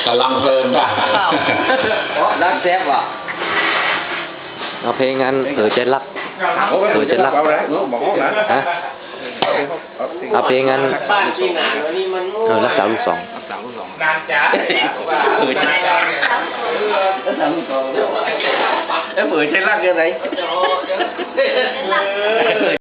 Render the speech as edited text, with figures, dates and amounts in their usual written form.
กำลังเพลินป่ะรักแซ่บว่ะเอาเพลงงั้นเออใจรักเออใจรักฮะเอาเพลงงั้นรักษาลูกสองนานจ้าเออจ้าเออเปิดใจรักยังไง